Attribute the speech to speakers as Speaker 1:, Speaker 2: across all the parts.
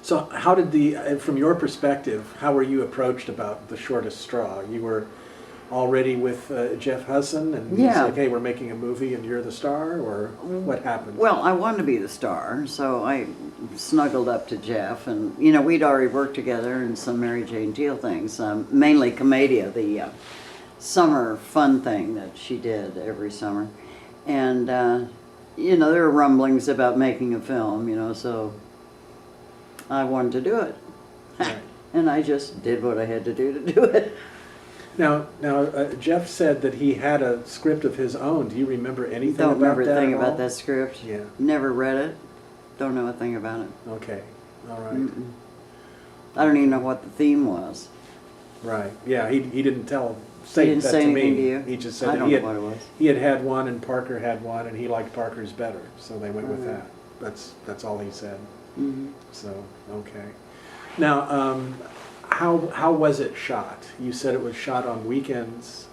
Speaker 1: So how did from your perspective, how were you approached about The Shortest Straw? You were already with Jeff Husson, and he said, hey, we're making a movie and you're the star, or what happened?
Speaker 2: Well, I wanted to be the star, so I snuggled up to Jeff, and you know, we'd already worked together in some Mary Jane Deal things, mainly Commedia, the summer fun thing that she did every summer. And you know, there were rumblings about making a film, you know, so I wanted to do it.
Speaker 1: Right.
Speaker 2: And I just did what I had to do it.
Speaker 1: Now, Jeff said that he had a script of his own. Do you remember anything
Speaker 2: Don't
Speaker 1: about
Speaker 2: remember
Speaker 1: that
Speaker 2: a thing
Speaker 1: at
Speaker 2: about
Speaker 1: all?
Speaker 2: that script.
Speaker 1: Yeah.
Speaker 2: Never read it. Don't know a thing about it.
Speaker 1: Okay. All right.
Speaker 2: I don't even know what the theme was.
Speaker 1: Right. Yeah. He didn't
Speaker 2: He didn't
Speaker 1: that
Speaker 2: say
Speaker 1: to
Speaker 2: anything
Speaker 1: me.
Speaker 2: to you?
Speaker 1: He just said
Speaker 2: I
Speaker 1: that
Speaker 2: don't know what it was.
Speaker 1: he had one and Parker had one, and he liked Parker's better, so they went with that. That's all he said. So okay. Now, how was it shot? You said it was shot on weekends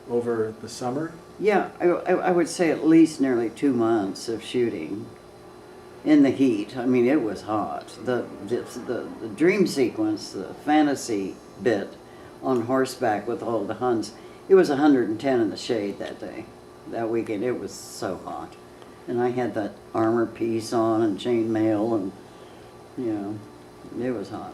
Speaker 1: over the summer?
Speaker 2: Yeah, I would say at least nearly 2 months of shooting in the heat. I mean, it was hot. The dream sequence, the fantasy bit on horseback with all the Huns, it was 110 in the shade that day, that weekend. It was so hot. And I had that armor piece on and chainmail, and, you know, it was hot.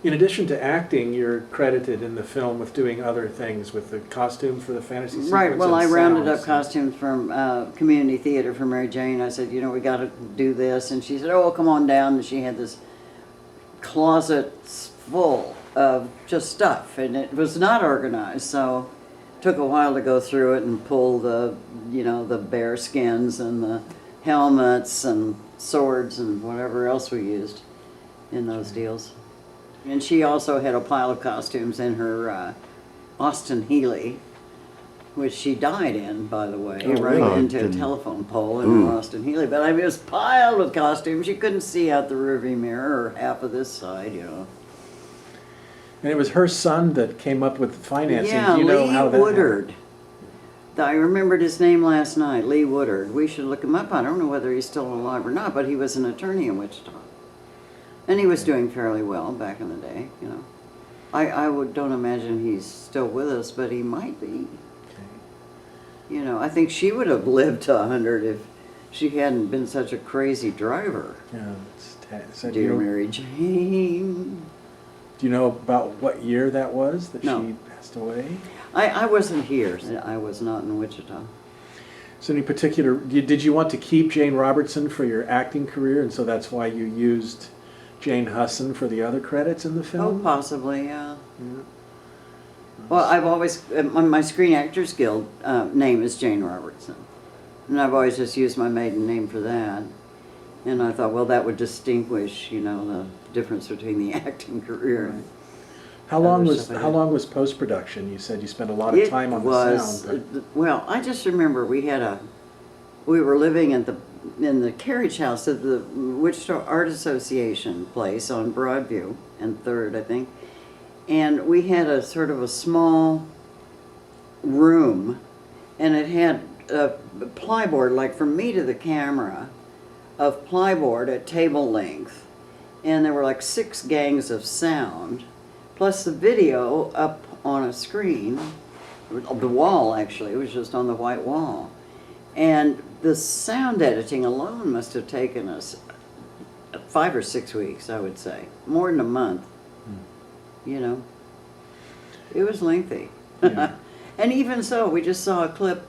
Speaker 1: In addition to acting, you're credited in the film with doing other things, with the costume for the fantasy sequence.
Speaker 2: Right, well, I
Speaker 1: and
Speaker 2: rounded up
Speaker 1: sounds.
Speaker 2: costumes from community theater for Mary Jane. I said, you know, we got to do this. And she said, oh, come on down. And she had this closet full of just stuff, and it was not organized. So it took a while to go through it and pull the, you know, the bear skins and the helmets and swords and whatever else we used in those deals. And she also had a pile of costumes in her Austin Healey, which she died in, by the way, running into a telephone pole in her Austin Healey. But I mean, it was piled with costumes. You couldn't see out the rearview mirror or half of this side, you know.
Speaker 1: And it was her son that came up with the financing.
Speaker 2: Yeah,
Speaker 1: Do you know
Speaker 2: Lee
Speaker 1: how that
Speaker 2: Woodard. I remembered his name last night, Lee Woodard. We should look him up. I don't know whether he's still alive or not, but he was an attorney in Wichita. And he was doing fairly well back in the day, you know. I don't imagine he's still with us, but he might be.
Speaker 1: Okay.
Speaker 2: You know, I think she would have lived to 100 if she hadn't been such a crazy driver.
Speaker 1: Yeah, so
Speaker 2: Dear Mary Jane.
Speaker 1: Do you know about what year that was that
Speaker 2: No.
Speaker 1: she passed away?
Speaker 2: I wasn't here. I was not in Wichita.
Speaker 1: So any particular, did you want to keep Jane Robertson for your acting career, and so that's why you used Jane Husson for the other credits in the
Speaker 2: Oh,
Speaker 1: film?
Speaker 2: possibly, yeah.
Speaker 1: Yeah.
Speaker 2: Well, I've always, my Screen Actors Guild name is Jane Robertson. And I've always just used my maiden name for that. And I thought, well, that would distinguish, you know, the difference between the acting career.
Speaker 1: Right. How long was post-production? You said you spent a lot of time on the sound.
Speaker 2: Well, I just remember we were living in the carriage house of the Wichita Art Association place on Broadview and 3rd, I think. And we had a sort of a small room, and it had a plyboard, like from me to the camera, of plyboard at table length. And there were like 6 gangs of sound, plus the video up on a screen, the wall actually, it was just on the white wall. And the sound editing alone must have taken us 5 or 6 weeks, I would say. More than a month. You know. It was lengthy.
Speaker 1: Yeah.
Speaker 2: And even so, we just saw a clip,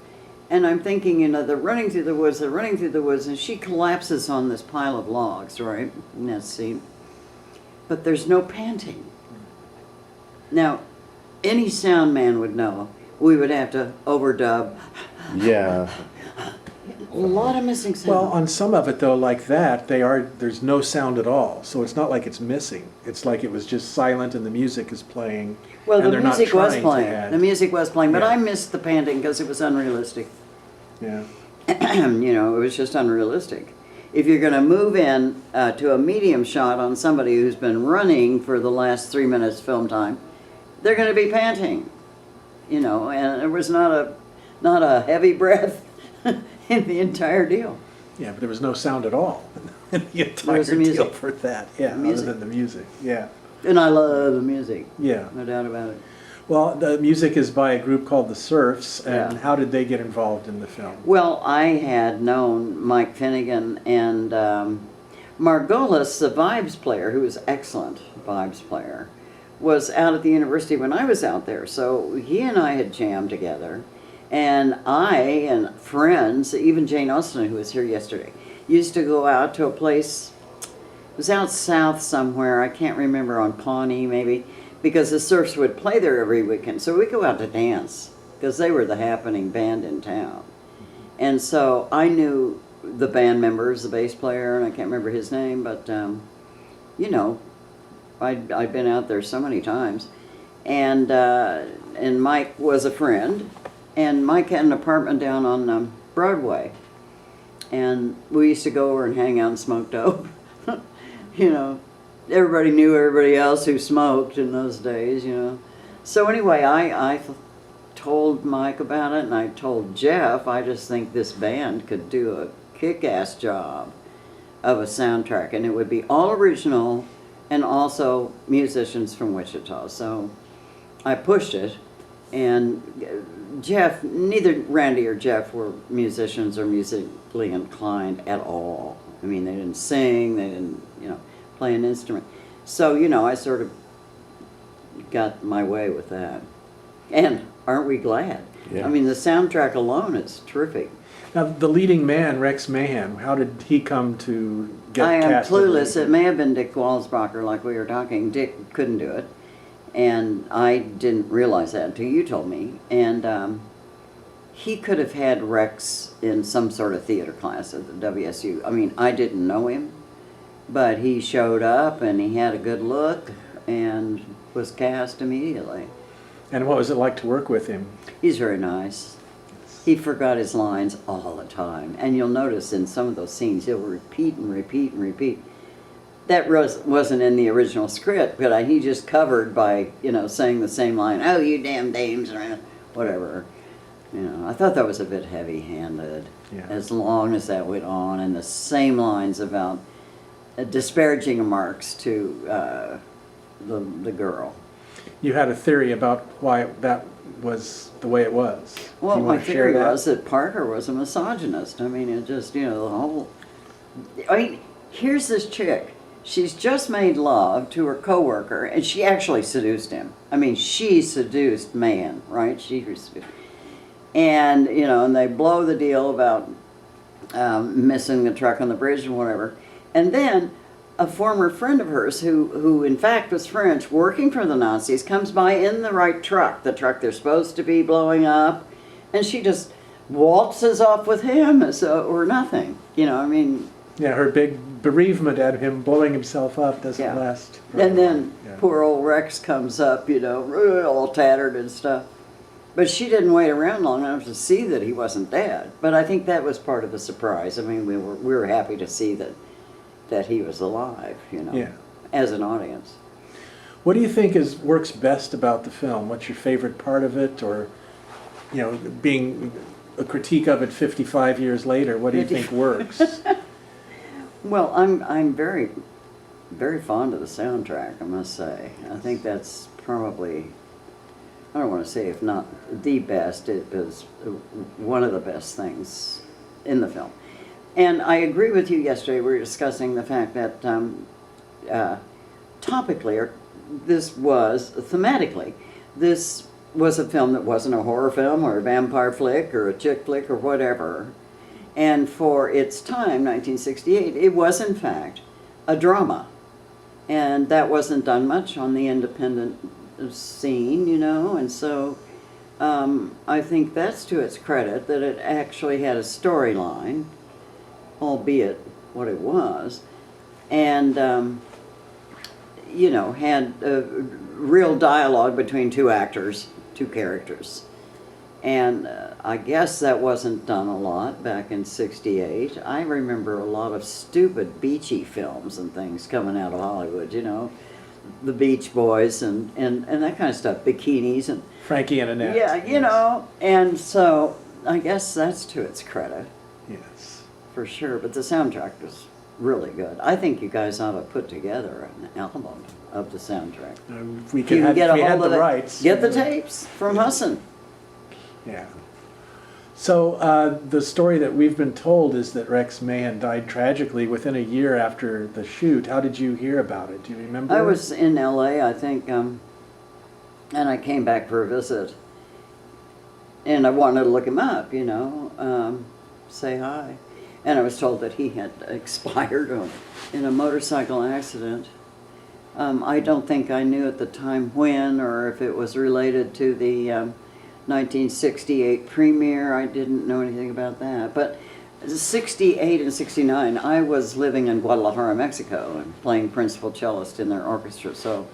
Speaker 2: and I'm thinking, you know, they're running through the woods, and she collapses on this pile of logs, right? In that scene. But there's no panting. Now, any sound man would know we would have to overdub.
Speaker 3: Yeah.
Speaker 2: A lot of missing sound.
Speaker 1: Well, on some of it though, like that, there's no sound at all. So it's not like it's missing. It's like it was just silent and the music is playing.
Speaker 2: Well,
Speaker 1: and
Speaker 2: the
Speaker 1: they're not
Speaker 2: music was
Speaker 1: trying
Speaker 2: playing.
Speaker 1: to add.
Speaker 2: The music was playing, but
Speaker 1: Yeah.
Speaker 2: I missed the panting because it was unrealistic.
Speaker 1: Yeah.
Speaker 2: You know, it was just unrealistic. If you're going to move in to a medium shot on somebody who's been running for the last 3 minutes film time, they're going to be panting. You know, and there was not a heavy breath in the entire deal.
Speaker 1: Yeah, but there was no sound at all. in the entire
Speaker 2: There's the
Speaker 1: deal
Speaker 2: music.
Speaker 1: for that. Yeah,
Speaker 2: Music.
Speaker 1: other than the music. Yeah.
Speaker 2: And I love the music.
Speaker 1: Yeah.
Speaker 2: No doubt about it.
Speaker 1: Well, the music is by a group called the Surfs, and
Speaker 2: Yeah.
Speaker 1: how did they get involved in the film?
Speaker 2: Well, I had known Mike Finnegan and Margolis, the vibes player, who was excellent vibes player, was out at the university when I was out there. So he and I had jammed together. And I and friends, even Jane Austen, who was here yesterday, used to go out to a place, it was out south somewhere, I can't remember, on Pawnee maybe, because the Surfs would play there every weekend. So we'd go out to dance, because they were the happening band in town. And so I knew the band members, the bass player, and I can't remember his name, but, you know, I'd been out there so many times. And Mike was a friend, and Mike had an apartment down on Broadway. And we used to go over and hang out and smoke dope. You know, everybody knew everybody else who smoked in those days, you know. So anyway, I told Mike about it, and I told Jeff, I just think this band could do a kick-ass job of a soundtrack, and it would be all original and also musicians from Wichita. So I pushed it, and Jeff, neither Randy or Jeff were musicians or musically inclined at all. I mean, they didn't sing, they didn't, you know, play an instrument. So, you know, I sort of got my way with that. And aren't we glad?
Speaker 1: Yeah.
Speaker 2: I mean, the soundtrack alone is terrific.
Speaker 1: Now, the leading man, Rex Mahan, how did he come to get
Speaker 2: I am
Speaker 1: cast?
Speaker 2: clueless. It may have been Dick Walsbacher, like we were talking. Dick couldn't do it. And I didn't realize that until you told me. And he could have had Rex in some sort of theater class at the WSU. I mean, I didn't know him, but he showed up and he had a good look and was cast immediately.
Speaker 1: And what was it like to work with him?
Speaker 2: He's very nice. He forgot his lines all the time. And you'll notice in some of those scenes, he'll repeat and repeat and repeat. That wasn't in the original script, but he just covered by, you know, saying the same line, "Oh, you damn dames," or whatever. You know, I thought that was a bit heavy-handed,
Speaker 1: Yeah.
Speaker 2: as long as that went on, and the same lines about disparaging remarks to the girl.
Speaker 1: You had a theory about why that was the way it was.
Speaker 2: Well,
Speaker 1: Do you
Speaker 2: my
Speaker 1: want to share
Speaker 2: theory
Speaker 1: that?
Speaker 2: was that Parker was a misogynist. I mean, it just, you know, the whole... I mean, here's this chick. She's just made love to her coworker, and she actually seduced him. I mean, she seduced man, right? And, you know, and they blow the deal about missing the truck on the bridge and whatever. And then a former friend of hers, who in fact was French, working for the Nazis, comes by in the right truck, the truck they're supposed to be blowing up, and she just waltzes off with him as or nothing. You know, I mean...
Speaker 1: Yeah, her big bereavement at him blowing himself up doesn't
Speaker 2: Yeah.
Speaker 1: last.
Speaker 2: And then
Speaker 1: Yeah.
Speaker 2: poor old Rex comes up, you know, all tattered and stuff. But she didn't wait around long enough to see that he wasn't dead. But I think that was part of the surprise. I mean, we were happy to see that he was alive, you know,
Speaker 1: Yeah.
Speaker 2: as an audience.
Speaker 1: What do you think works best about the film? What's your favorite part of it, or, you know, being a critique of it 55 years later? What do you think works?
Speaker 2: Well, I'm very, very fond of the soundtrack, I must say. I think that's probably, I don't want to say if not the best, it was one of the best things in the film. And I agree with you yesterday, we were discussing the fact that topically, or thematically, this was a film that wasn't a horror film or a vampire flick or a chick flick or whatever. And for its time, 1968, it was in fact a drama. And that wasn't done much on the independent scene, you know, and so I think that's to its credit that it actually had a storyline, albeit what it was, and, you know, had a real dialogue between two characters. And I guess that wasn't done a lot back in '68. I remember a lot of stupid beachy films and things coming out of Hollywood, you know, the Beach Boys and that kind of stuff, bikinis and...
Speaker 1: Frankie and Annette.
Speaker 2: Yeah, you know, and so I guess that's to its credit,
Speaker 1: Yes.
Speaker 2: for sure. But the soundtrack really good. I think you guys ought to put together an album of the soundtrack.
Speaker 1: If we
Speaker 2: You
Speaker 1: could
Speaker 2: can
Speaker 1: have,
Speaker 2: get
Speaker 1: if
Speaker 2: a
Speaker 1: we had
Speaker 2: hold
Speaker 1: the
Speaker 2: of it.
Speaker 1: rights.
Speaker 2: Get the tapes from Husson.
Speaker 1: Yeah. So the story that we've been told is that Rex Mahan died tragically within a year after the shoot. How did you hear about it? Do you remember?
Speaker 2: I was in LA, I think, and I came back for a visit. And I wanted to look him up, you know, say hi. And I was told that he had expired in a motorcycle accident. I don't think I knew at the time when, or if it was related to the 1968 premiere. I didn't know anything about that. But 68 and 69, I was living in Guadalajara, Mexico, and playing principal cellist in their orchestra, so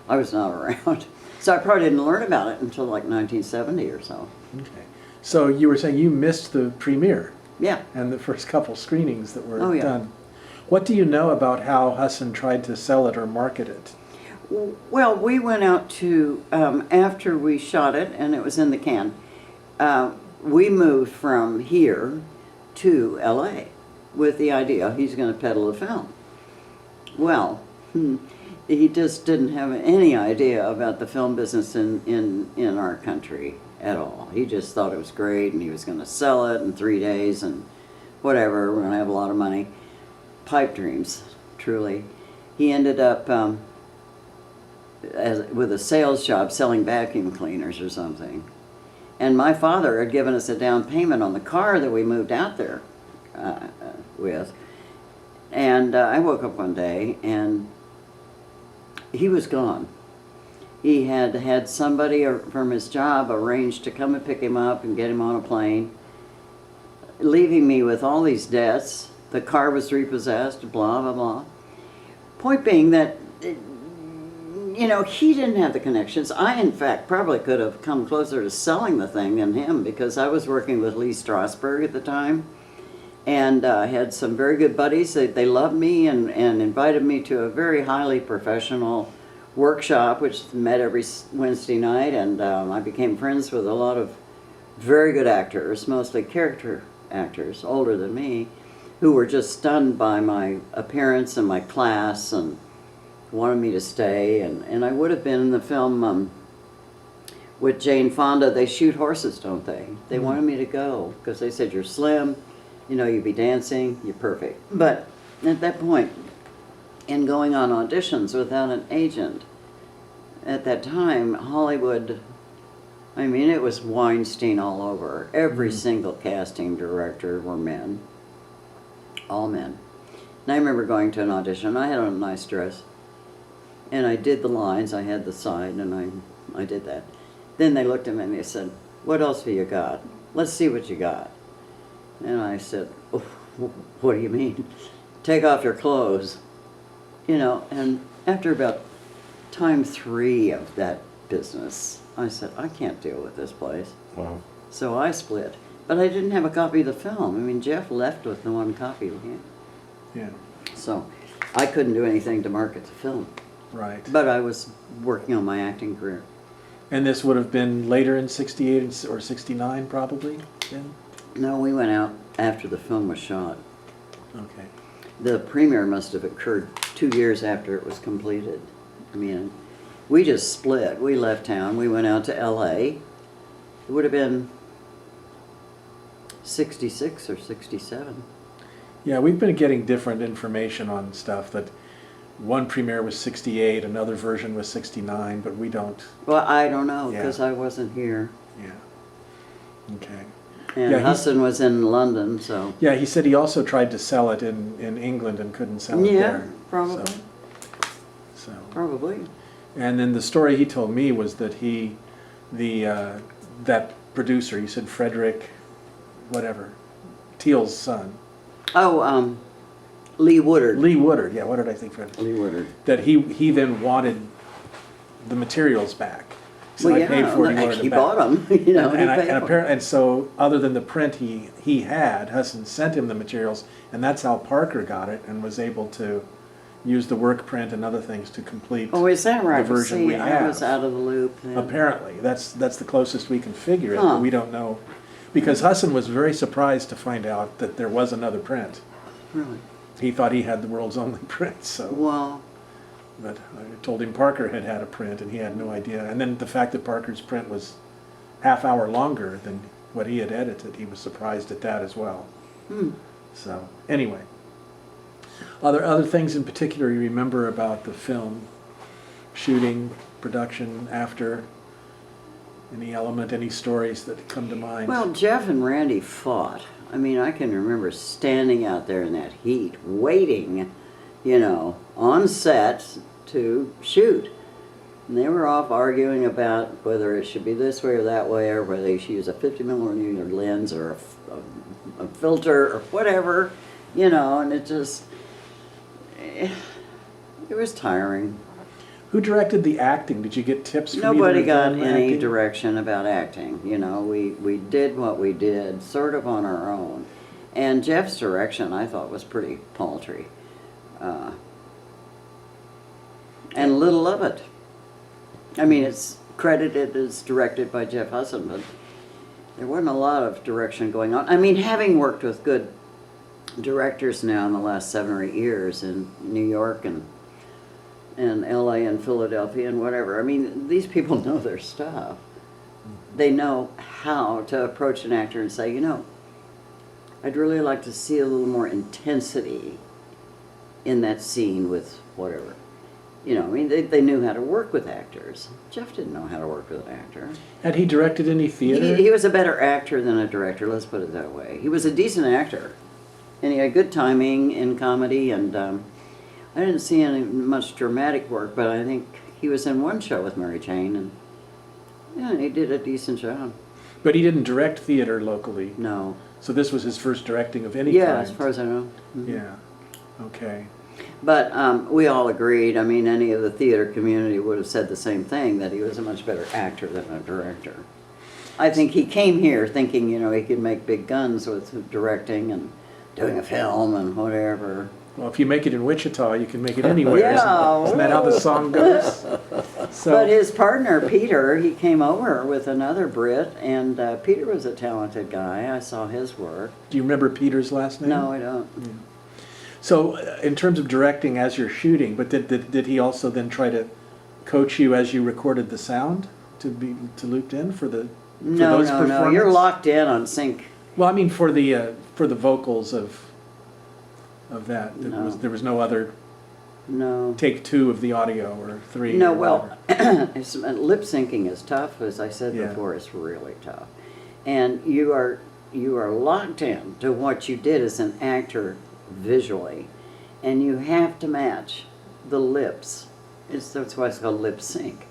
Speaker 2: I was not around. So I probably didn't learn about it until like 1970 or so.
Speaker 1: Okay. So you were saying you missed the premiere
Speaker 2: Yeah.
Speaker 1: and the first couple screenings that were
Speaker 2: Oh, yeah.
Speaker 1: done. What do you know about how Husson tried to sell it or market it?
Speaker 2: Well, we went out to, after we shot it, and it was in the can, we moved from here to LA with the idea he's going to peddle the film. Well, he just didn't have any idea about the film business in our country at all. He just thought it was great, and he was going to sell it in 3 days, and whatever, we're going to have a lot of money. Pipe dreams, truly. He ended up with a sales job selling vacuum cleaners or something. And my father had given us a down payment on the car that we moved out there with. And I woke up one day and he was gone. He had had somebody from his job arranged to come and pick him up and get him on a plane, leaving me with all these debts. The car was repossessed, blah, blah, blah. Point being that, you know, he didn't have the connections. I, in fact, probably could have come closer to selling the thing than him, because I was working with Lee Strasberg at the time, and had some very good buddies. They loved me and invited me to a very highly professional workshop, which met every Wednesday night, and I became friends with a lot of very good actors, mostly character actors, older than me, who were just stunned by my appearance and my class and wanted me to stay. And I would have been in the film with Jane Fonda. They shoot horses, don't they? They wanted me to go because they said, you're slim, you know, you'd be dancing, you're perfect. But at that point, in going on auditions without an agent, at that time, Hollywood, I mean, it was Weinstein all over. Every single casting director were men. All men. And I remember going to an audition. I had on a nice dress. And I did the lines. I had the side, and I did that. Then they looked at me and they said, what else have you got? Let's see what you got. And I said, oh, what do you mean? Take off your clothes. You know, and after about time 3 of that business, I said, I can't deal with this place.
Speaker 1: Wow.
Speaker 2: So I split. But I didn't have a copy of the film. I mean, Jeff left with the one copy.
Speaker 1: Yeah.
Speaker 2: So I couldn't do anything to market the film.
Speaker 1: Right.
Speaker 2: But I was working on my acting career.
Speaker 1: And this would have been later in 68 or 69 probably then?
Speaker 2: No, we went out after the film was shot.
Speaker 1: Okay.
Speaker 2: The premiere must have occurred 2 years after it was completed. I mean, we just split. We left town. We went out to LA. It would have been 66 or 67.
Speaker 1: Yeah, we've been getting different information on stuff, that one premiere was 68, another version was 69, but we don't.
Speaker 2: Well, I don't know,
Speaker 1: Yeah.
Speaker 2: because I wasn't here.
Speaker 1: Yeah. Okay.
Speaker 2: And
Speaker 1: Yeah,
Speaker 2: Husson was in London, so.
Speaker 1: Yeah, he said he also tried to sell it in England and couldn't sell it
Speaker 2: Yeah,
Speaker 1: there.
Speaker 2: probably.
Speaker 1: So.
Speaker 2: Probably.
Speaker 1: And then the story he told me was that that producer, he said Frederick, whatever, Teal's son.
Speaker 2: Oh, Lee Woodard.
Speaker 1: Lee Woodard, yeah, what did I think, Fred?
Speaker 2: Lee Woodard.
Speaker 1: That he then wanted the materials back. So
Speaker 2: Well,
Speaker 1: I paid for it, he
Speaker 2: yeah,
Speaker 1: wanted
Speaker 2: he
Speaker 1: it back.
Speaker 2: bought them, you know,
Speaker 1: And,
Speaker 2: he paid for 'em.
Speaker 1: and so other than the print he had, Husson sent him the materials, and that's how Parker got it and was able to use the work print and other things to complete
Speaker 2: Oh, is that right?
Speaker 1: the version
Speaker 2: See,
Speaker 1: we have.
Speaker 2: I was out of the loop then.
Speaker 1: Apparently, that's the closest we can figure it,
Speaker 2: Huh.
Speaker 1: but we don't know. Because Husson was very surprised to find out that there was another print.
Speaker 2: Really?
Speaker 1: he thought he had the world's only print, so.
Speaker 2: Well,
Speaker 1: But I told him Parker had had a print, and he had no idea. And then the fact that Parker's print was half-hour longer than what he had edited, he was surprised at that as well. So, anyway. Other things in particular you remember about the film? Shooting, production, after? Any element, any stories that come to mind?
Speaker 2: well, Jeff and Randy fought. I mean, I can remember standing out there in that heat, waiting, you know, on set to shoot. And they were off arguing about whether it should be this way or that way, or whether they should use a 50mm lens or a filter or whatever, you know, and it just, it was tiring.
Speaker 1: Who directed the acting? Did you get tips from
Speaker 2: Nobody
Speaker 1: either of
Speaker 2: got
Speaker 1: them
Speaker 2: any
Speaker 1: acting?
Speaker 2: direction about acting. You know, we did what we did sort of on our own. And Jeff's direction, I thought, was pretty paltry. And little of it. I mean, it's credited as directed by Jeff Husson, but there wasn't a lot of direction going on. I mean, having worked with good directors now in the last 7 or 8 years in New York and LA and Philadelphia and whatever, I mean, these people know their stuff. They know how to approach an actor and say, you know, I'd really like to see a little more intensity in that scene with whatever. You know, I mean, they knew how to work with actors. Jeff didn't know how to work with an actor.
Speaker 1: Had he directed any theater?
Speaker 2: He was a better actor than a director, let's put it that way. He was a decent actor. And he had good timing in comedy, and I didn't see any much dramatic work, but I think he was in one show with Mary Jane, and yeah, he did a decent job.
Speaker 1: But he didn't direct theater locally?
Speaker 2: No.
Speaker 1: So this was his first directing of any
Speaker 2: Yeah,
Speaker 1: kind?
Speaker 2: as far as I know. Mhm.
Speaker 1: Yeah, okay.
Speaker 2: But we all agreed, I mean, any of the theater community would have said the same thing, that he was a much better actor than a director. I think he came here thinking, you know, he could make big guns with directing and doing a film and whatever.
Speaker 1: Well, if you make it in Wichita, you can make it anywhere.
Speaker 2: Yeah.
Speaker 1: Isn't that how the song goes? So,
Speaker 2: But his partner, Peter, he came over with another Brit, and Peter was a talented guy. I saw his work.
Speaker 1: do you remember Peter's last name?
Speaker 2: No, I don't.
Speaker 1: So, in terms of directing as you're shooting, but did he also then try to coach you as you recorded the sound to looped in for those
Speaker 2: No,
Speaker 1: performances?
Speaker 2: you're locked in on sync.
Speaker 1: Well, I mean for the vocals of that.
Speaker 2: No.
Speaker 1: There was no other
Speaker 2: No.
Speaker 1: take 2 of the audio or 3.
Speaker 2: No,
Speaker 1: or
Speaker 2: well,
Speaker 1: whatever.
Speaker 2: lip syncing is tough, as I said
Speaker 1: Yeah.
Speaker 2: before. It's really tough, and you are locked in to what you did as an actor visually, and you have to match the lips. That's why it's called lip sync.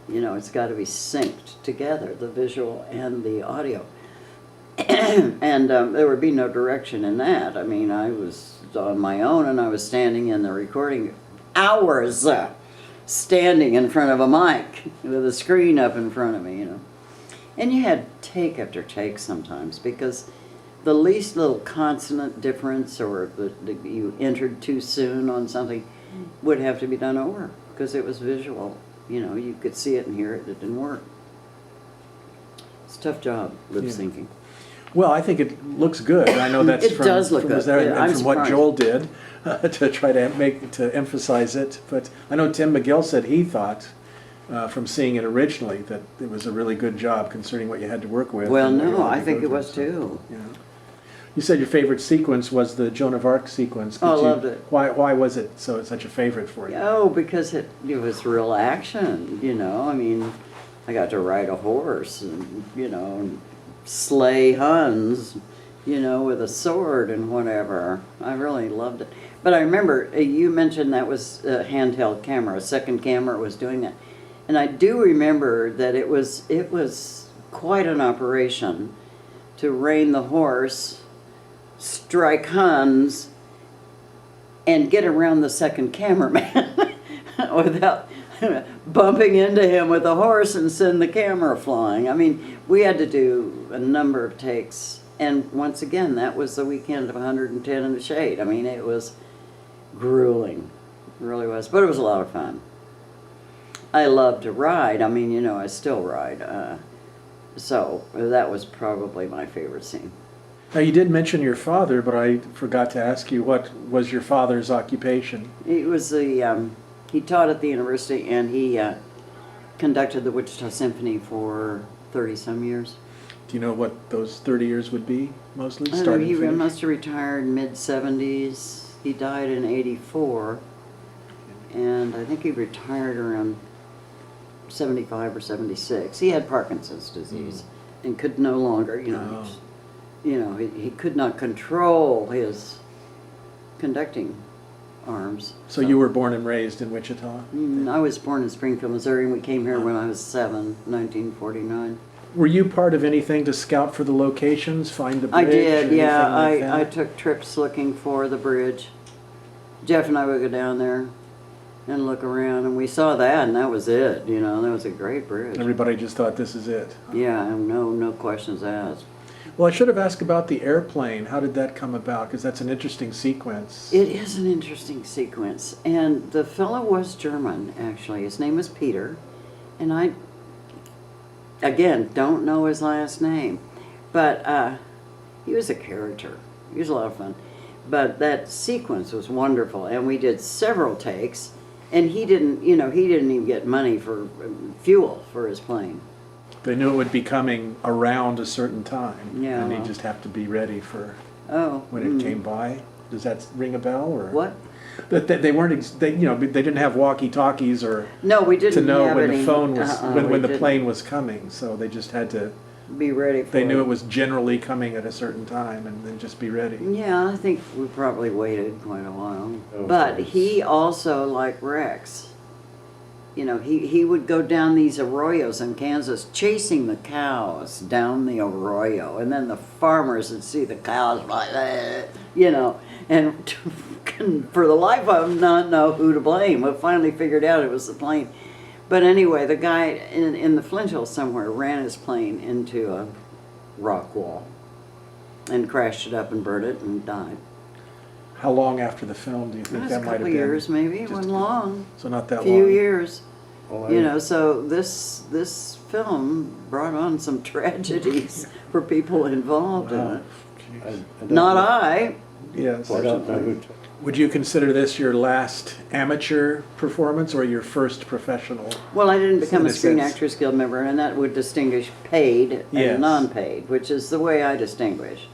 Speaker 2: You know, it's got to be synced together, the visual and the audio. And there would be no direction in that. I mean, I was on my own, and I was standing in the recording hours, standing in front of a mic with a screen up in front of me, you know. And you had take after take sometimes, because the least little consonant difference, or you entered too soon on something, would have to be done over, because it was visual. You know, you could see it and hear it. It didn't work. It's a tough job, lip syncing.
Speaker 1: Well, I think it looks good. I know that's
Speaker 2: It
Speaker 1: from,
Speaker 2: does look
Speaker 1: from,
Speaker 2: good.
Speaker 1: there,
Speaker 2: Yeah,
Speaker 1: and
Speaker 2: I'm
Speaker 1: from what
Speaker 2: surprised.
Speaker 1: Joel did to try to emphasize it. But I know Tim McGill said he thought, from seeing it originally, that it was a really good job concerning what you had to work with.
Speaker 2: Well,
Speaker 1: and what you
Speaker 2: no,
Speaker 1: had to
Speaker 2: I think
Speaker 1: go
Speaker 2: it was
Speaker 1: through.
Speaker 2: too.
Speaker 1: Yeah. You said your favorite sequence was the Joan of Arc sequence.
Speaker 2: Oh, I
Speaker 1: Could you-
Speaker 2: loved it.
Speaker 1: Why was it such a favorite for you?
Speaker 2: Oh, because it was real action, you know. I mean, I got to ride a horse and, you know, and slay Huns, you know, with a sword and whatever. I really loved it. But I remember you mentioned that was a handheld camera, a second camera was doing that. And I do remember that it was quite an operation to rein the horse, strike Huns, and get around the second cameraman without bumping into him with a horse and send the camera flying. I mean, we had to do a number of takes, and once again, that was the weekend of 110 in the shade. I mean, it was grueling, it really was, but it was a lot of fun. I love to ride. I mean, you know, I still ride, so that was probably my favorite scene.
Speaker 1: Now, you did mention your father, but I forgot to ask you, what was your father's occupation?
Speaker 2: He was he taught at the university, and he conducted the Wichita Symphony for 30-some years.
Speaker 1: Do you know what those 30 years would be, mostly?
Speaker 2: I don't
Speaker 1: Start
Speaker 2: know,
Speaker 1: and
Speaker 2: he
Speaker 1: finish?
Speaker 2: must have retired mid-70s. He died in 84, and I think he retired around 75 or 76. He had Parkinson's disease and could no longer, he could not control his conducting arms.
Speaker 1: So you were born and raised in Wichita?
Speaker 2: I was born in Springfield, Missouri, and we came here when I was 7, 1949.
Speaker 1: Were you part of anything to scout for the locations, find the bridge?
Speaker 2: I did, yeah.
Speaker 1: anything like
Speaker 2: I
Speaker 1: that?
Speaker 2: took trips looking for the bridge. Jeff and I would go down there and look around, and we saw that, and that was it. That was a great bridge.
Speaker 1: Everybody just thought this is it.
Speaker 2: Yeah, and no questions asked.
Speaker 1: Well, I should have asked about the airplane. How did that come about? Because that's an interesting sequence.
Speaker 2: It is an interesting sequence, and the fellow was German, actually. His name was Peter, and I, again, don't know his last name, but he was a character. He was a lot of fun. But that sequence was wonderful, and we did several takes, and he didn't even get money for fuel for his plane.
Speaker 1: They knew it would be coming around a certain time.
Speaker 2: Yeah.
Speaker 1: And they just have to be ready for
Speaker 2: Oh.
Speaker 1: when it came by. Does that ring a bell? Or
Speaker 2: What?
Speaker 1: That they weren't, they didn't have walkie-talkies or
Speaker 2: No, we didn't
Speaker 1: to know
Speaker 2: have
Speaker 1: when
Speaker 2: any,
Speaker 1: the phone was,
Speaker 2: we
Speaker 1: when the
Speaker 2: didn't
Speaker 1: plane was coming. So they just had to,
Speaker 2: be ready for
Speaker 1: they knew it was generally coming at a certain time and then just be ready.
Speaker 2: Yeah, I think we probably waited quite a while.
Speaker 3: Oh,
Speaker 2: But
Speaker 3: nice.
Speaker 2: he also, like Rex, he would go down these arroyos in Kansas chasing the cows down the arroyo, and then the farmers would see the cows like that, and for the life of them not know who to blame. We finally figured out it was the plane. But anyway, the guy in the Flint Hills somewhere ran his plane into a rock wall and crashed it up and burned it and died.
Speaker 1: How long after the film do you
Speaker 2: It
Speaker 1: think
Speaker 2: was
Speaker 1: that
Speaker 2: a
Speaker 1: might have
Speaker 2: couple
Speaker 1: been?
Speaker 2: years, maybe. It
Speaker 1: Just
Speaker 2: wasn't
Speaker 1: a-
Speaker 2: long.
Speaker 1: So not that
Speaker 2: A few
Speaker 1: long.
Speaker 2: years.
Speaker 3: Well,
Speaker 2: So this film brought on some tragedies for people involved in
Speaker 1: Wow.
Speaker 2: it.
Speaker 1: Jeez.
Speaker 3: I don't
Speaker 2: Not
Speaker 3: know-
Speaker 2: I.
Speaker 1: Yes.
Speaker 3: I don't know who to.
Speaker 1: Would you consider this your last amateur performance or your first professional?
Speaker 2: Well, I didn't become
Speaker 1: In
Speaker 2: a
Speaker 1: a
Speaker 2: Screen
Speaker 1: sense.
Speaker 2: Actors Guild member, and that would distinguish paid
Speaker 1: Yes.
Speaker 2: and non-paid, which is the way I distinguish.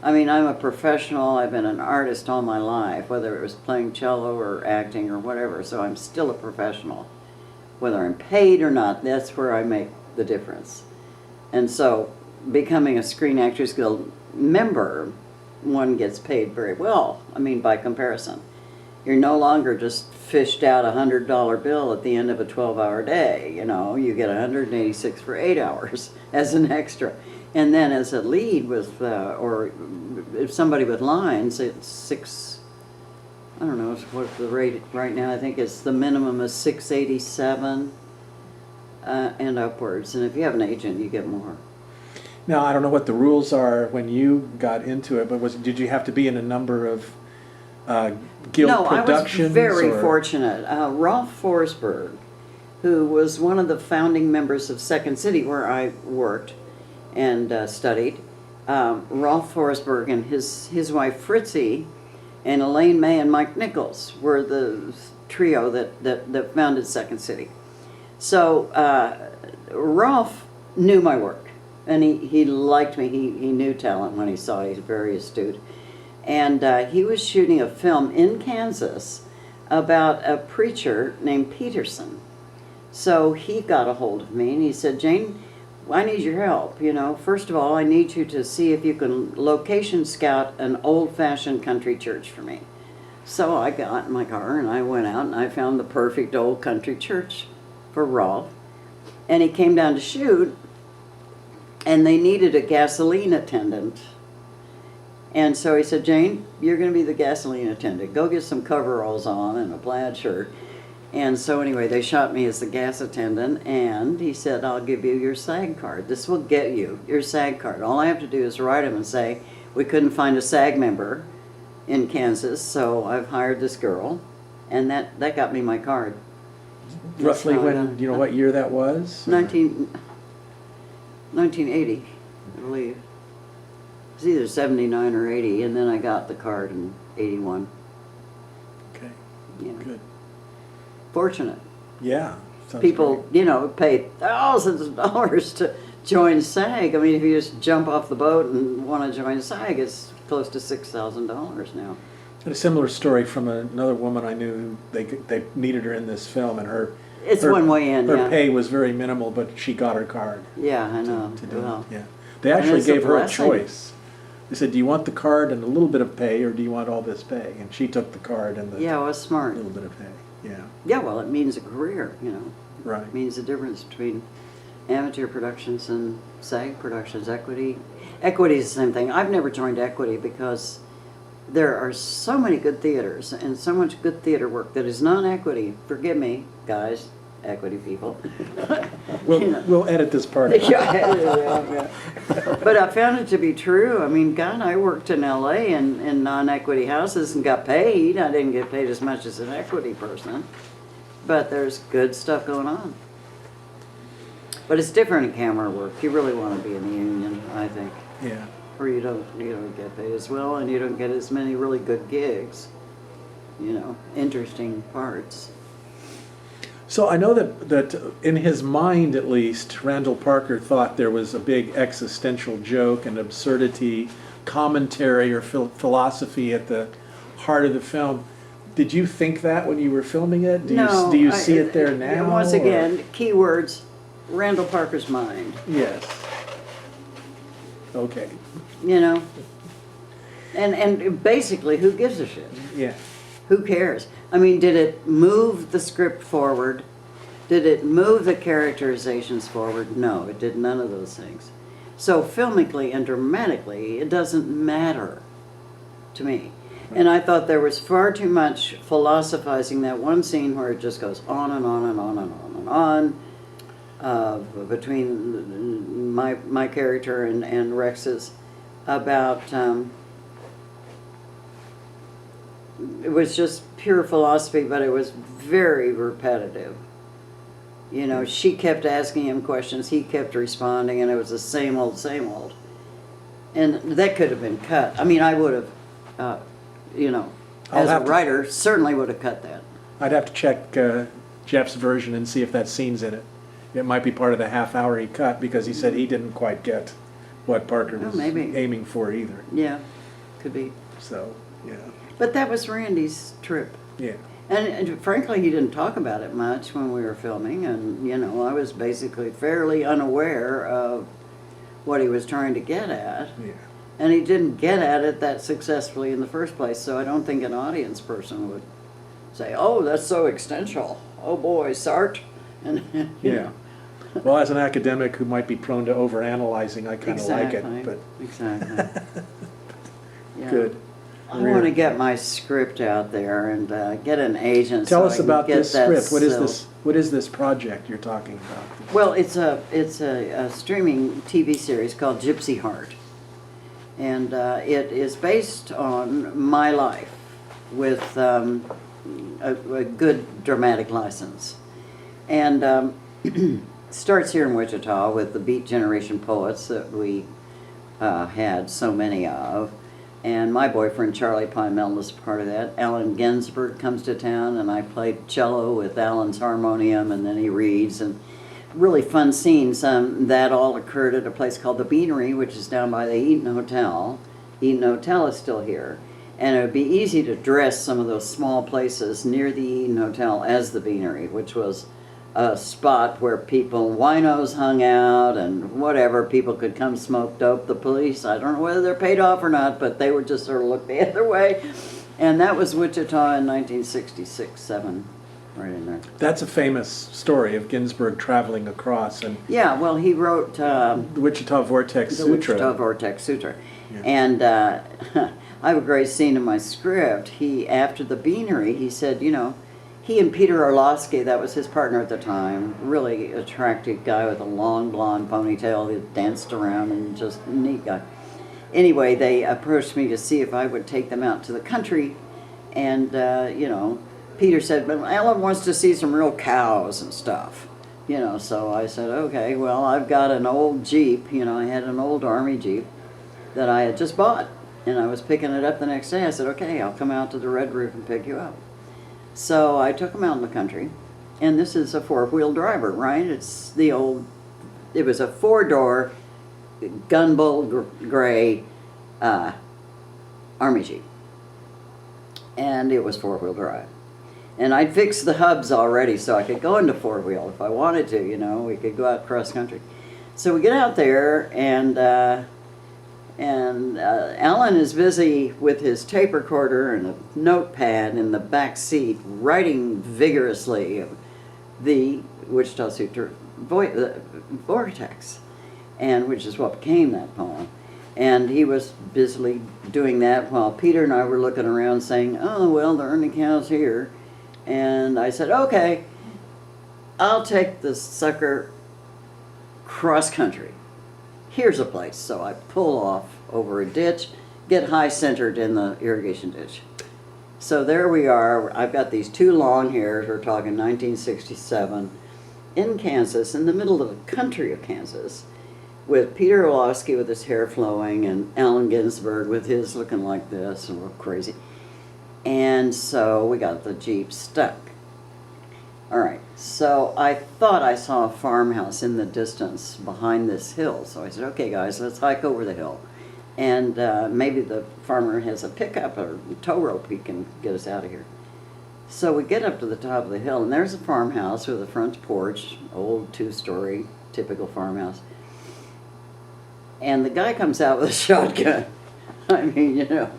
Speaker 2: I mean, I'm a professional. I've been an artist all my life, whether it was playing cello or acting or whatever, so I'm still a professional. Whether I'm paid or not, that's where I make the difference. And so, becoming a Screen Actors Guild member, one gets paid very well, by comparison. You're no longer just fished out $100 bill at the end of a 12-hour day, you get $186 for 8 hours as an extra. And then as a lead with, or if somebody with lines, it's I don't know what the rate right now. I think it's the minimum is $687 and upwards. And if you have an agent, you get more.
Speaker 1: Now, I don't know what the rules are when you got into it, but did you have to be in a number of guild
Speaker 2: No,
Speaker 1: productions?
Speaker 2: I was very
Speaker 1: or-
Speaker 2: fortunate. Ralph Forsberg, who was one of the founding members of Second City, where I worked and studied, Ralph Forsberg and his wife Fritzie and Elaine May and Mike Nichols were the trio that founded Second City. So Ralph knew my work, and he liked me. He knew talent when he saw it. He's very astute. And he was shooting a film in Kansas about a preacher named Peterson. So he got a hold of me and he said, Jane, I need your help. First of all, I need you to see if you can location scout an old-fashioned country church for me. So I got in my car and I went out and I found the perfect old country church for Rolf. And he came down to shoot, and they needed a gasoline attendant. And so he said, Jane, you're going to be the gasoline attendant. Go get some coveralls on and a plaid shirt. And so anyway, they shot me as the gas attendant, and he said, I'll give you your SAG card. This will get you your SAG card. All I have to do is write him and say, we couldn't find a SAG member in Kansas, so I've hired this girl. And that got me my card.
Speaker 1: Roughly
Speaker 2: That's how I
Speaker 1: when,
Speaker 2: got-
Speaker 1: do you know what year that was?
Speaker 2: 1980, I believe. was either 79 or 80, and then I got the card in 81.
Speaker 1: Okay,
Speaker 2: Yeah.
Speaker 1: good.
Speaker 2: Fortunate.
Speaker 1: Yeah. sounds
Speaker 2: People,
Speaker 1: great.
Speaker 2: you know, pay thousands of dollars to join SAG. I mean, if you just jump off the boat and want to join SAG, it's close to $6,000 now.
Speaker 1: And a similar story from another woman I knew. They needed her in this film, and
Speaker 2: It's
Speaker 1: her-
Speaker 2: one way in,
Speaker 1: Her
Speaker 2: yeah.
Speaker 1: pay was very minimal, but she got her card.
Speaker 2: Yeah, I know.
Speaker 1: To do
Speaker 2: Well,
Speaker 1: it. Yeah. They actually
Speaker 2: it's a
Speaker 1: gave her a
Speaker 2: blessing.
Speaker 1: choice. They said, "Do you want the card and a little bit of pay, or do you want all this pay?" And she took the card and the
Speaker 2: yeah, it was smart.
Speaker 1: little bit of pay. Yeah.
Speaker 2: Yeah, well, it means a career, you know.
Speaker 1: Right.
Speaker 2: It means the difference between amateur productions and SAG productions. Equity is the same thing. I've never joined Equity because there are so many good theaters and so much good theater work that is non-equity. Forgive me, guys, Equity people.
Speaker 1: We'll,
Speaker 2: You know.
Speaker 1: we'll edit this part out.
Speaker 2: Yeah. But I found it to be true. I mean, God, I worked in LA in non-equity houses and got paid. I didn't get paid as much as an equity person. But there's good stuff going on. But it's different in camera work. You really want to be in the union, I think.
Speaker 1: Yeah.
Speaker 2: Or you don't get paid as well, and you don't get as many really good gigs. You know, interesting parts.
Speaker 1: So I know that in his mind, at least, Randall Parker thought there was a big existential joke and absurdity, commentary or philosophy at the heart of the film. Did you think that when you were filming it? Do you see it there now?
Speaker 2: Once again, keywords, Randall Parker's mind.
Speaker 1: Yes. Okay.
Speaker 2: You know? And basically, who gives a shit?
Speaker 1: Yeah.
Speaker 2: Who cares? I mean, did it move the script forward? Did it move the characterizations forward? No, it did none of those things. So filmically and dramatically, it doesn't matter to me. And I thought there was far too much philosophizing that one scene where it just goes on and on and on and on and on between my character and Rex's about it was just pure philosophy, but it was very repetitive. You know, she kept asking him questions, he kept responding, and it was the same old, same old. And that could have been cut. I mean, I would have, you know,
Speaker 1: I'll
Speaker 2: as a
Speaker 1: have to-
Speaker 2: writer, certainly would have cut that.
Speaker 1: I'd have to check Jeff's version and see if that scene's in it. It might be part of the half hour he cut because he said he didn't quite get what Parker
Speaker 2: Oh,
Speaker 1: was
Speaker 2: maybe.
Speaker 1: aiming for either.
Speaker 2: Yeah, could be.
Speaker 1: So, yeah.
Speaker 2: But that was Randy's trip.
Speaker 1: Yeah.
Speaker 2: And frankly, he didn't talk about it much when we were filming, and you know, I was basically fairly unaware of what he was trying to get at.
Speaker 1: Yeah.
Speaker 2: And he didn't get at it that successfully in the first place, so I don't think an audience person would say, "Oh, that's so existential. Oh boy, Sartre." And you
Speaker 1: Yeah.
Speaker 2: know.
Speaker 1: Well, as an academic who might be prone to overanalyzing, I kind of like it. But
Speaker 2: Exactly. Yeah.
Speaker 1: good.
Speaker 2: I want to get my script out there and get an agent.
Speaker 1: Tell
Speaker 2: so
Speaker 1: us
Speaker 2: I can
Speaker 1: about
Speaker 2: get
Speaker 1: this
Speaker 2: that
Speaker 1: script. What is
Speaker 2: silk.
Speaker 1: this? What is this project you're talking about?
Speaker 2: Well, it's a streaming TV series called Gypsy Heart, and it is based on my life with a good dramatic license, and starts here in Wichita with the Beat Generation poets that we had so many of. And my boyfriend, Charlie Pymel, was part of that. Allen Ginsberg comes to town, and I played cello with Allen's harmonium, and then he reads, and really fun scenes. That all occurred at a place called the Beanery, which is down by the Eaton Hotel. Eaton Hotel is still here. And it would be easy to dress some of those small places near the Eaton Hotel as the Beanery, which was a spot where people, winos hung out and whatever, people could come smoke dope. The police, I don't know whether they're paid off or not, but they would just sort of look the other way. And that was Wichita in 1966-7, right in there.
Speaker 1: That's a famous story of Ginsberg traveling across and
Speaker 2: Yeah, well, he wrote
Speaker 1: the Wichita Vortex
Speaker 2: the
Speaker 1: Sutra.
Speaker 2: Wichita Vortex Sutra.
Speaker 1: Yeah.
Speaker 2: And I have a great scene in my script. He, after the Beanery, he said, you know, he and Peter Orlovsky, that was his partner at the time, really attractive guy with a long blonde ponytail that danced around and just a neat guy. Anyway, they approached me to see if I would take them out to the country. And, you know, Peter said, but Alan wants to see some real cows and stuff. You know, so I said, okay, well, I've got an old Jeep. You know, I had an old Army Jeep. that I had just bought. And I was picking it up the next day. I said, okay, I'll come out to the Red Roof and pick you up. So I took him out in the country. And this is a four-wheel driver, right? It was a four-door gunbull gray Army Jeep. And it was four-wheel drive. And I'd fixed the hubs already so I could go into four-wheel if I wanted to, you know. We could go out cross country. So we get out there, and Alan is busy with his tape recorder and a notepad in the back seat, writing vigorously the Wichita Suture Vortex, and which is what became that poem. And he was busily doing that while Peter and I were looking around saying, oh, well, there aren't any cows here. And I said, okay, I'll take the sucker cross country. Here's a place. So I pull off over a ditch, get high centered in the irrigation ditch. So there we are. I've got these two long hairs. We're talking 1967 in Kansas, in the middle of the country of Kansas, with Peter Orlowski with his hair flowing and Allen Ginsberg with his looking like this and we're crazy. And so we got the Jeep stuck. All right, so I thought I saw a farmhouse in the distance behind this hill. So I said, okay, guys, let's hike over the hill. And maybe the farmer has a pickup or a tow rope he can get us out of here. So we get up to the top of the hill, and there's a farmhouse with a front porch, old two-story, typical farmhouse. And the guy comes out with a shotgun. I mean, you know,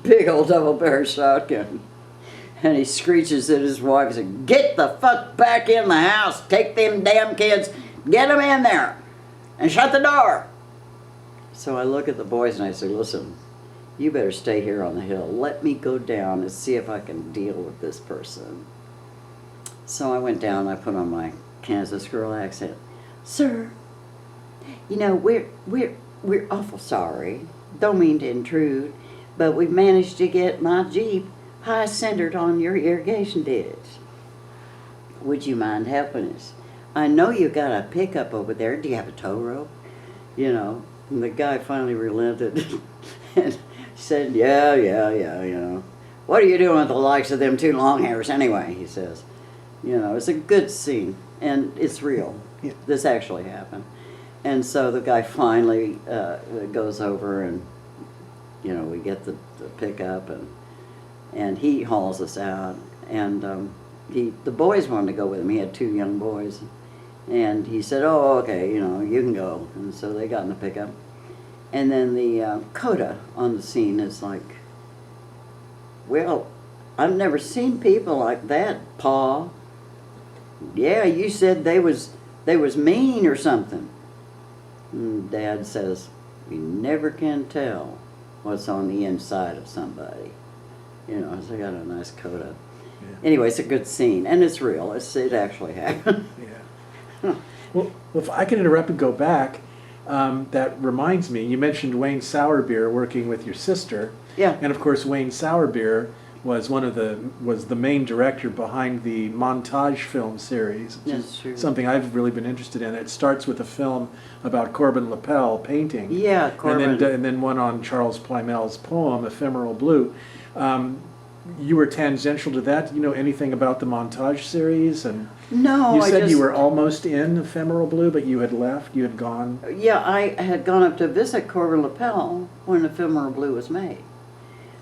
Speaker 2: big old double-barrel shotgun. And he screeches at his wife and says, get the fuck back in the house. Take them damn kids. Get them in there. And shut the door. So I look at the boys and I say, listen, you better stay here on the hill. Let me go down and see if I can deal with this person. So I went down and I put on my Kansas girl accent. Sir, you know, we're awful sorry. Don't mean to intrude, but we've managed to get my Jeep high centered on your irrigation ditch. Would you mind helping us? I know you got a pickup over there. Do you have a tow rope? You know, and the guy finally relented and said, yeah, you know. What are you doing with the likes of them two long hairs anyway, he says. You know, it's a good scene, and it's real.
Speaker 1: Yeah.
Speaker 2: This actually happened. And so the guy finally goes over and, you know, we get the pickup and he hauls us out, and the boys wanted to go with him. He had two young boys, and he said, oh, okay, you know, you can go. And so they got in the pickup. And then the coda on the scene is like, well, I've never seen people like that, Pa. Yeah, you said they was mean or something. And Dad says, you never can tell what's on the inside of somebody. You know, so I got a nice coda. Yeah. Anyway, it's a good scene, and it's real. It actually happened.
Speaker 1: Yeah. Well, if I can interrupt and go back, that reminds me, you mentioned Wayne Sourbeer working with your sister.
Speaker 2: Yeah.
Speaker 1: And of course, Wayne Sourbeer was the main director behind the Montage film series.
Speaker 2: That's true.
Speaker 1: Something I've really been interested in. It starts with a film about Corbin Lapel painting.
Speaker 2: Yeah, Corbin.
Speaker 1: And then one on Charles Plymel's poem, Ephemeral Blue. You were tangential to that. You know anything about the Montage series? And
Speaker 2: no,
Speaker 1: you said you were almost in Ephemeral Blue, but you had left. You had gone.
Speaker 2: Yeah, I had gone up to visit Corbin Lapel when Ephemeral Blue was made.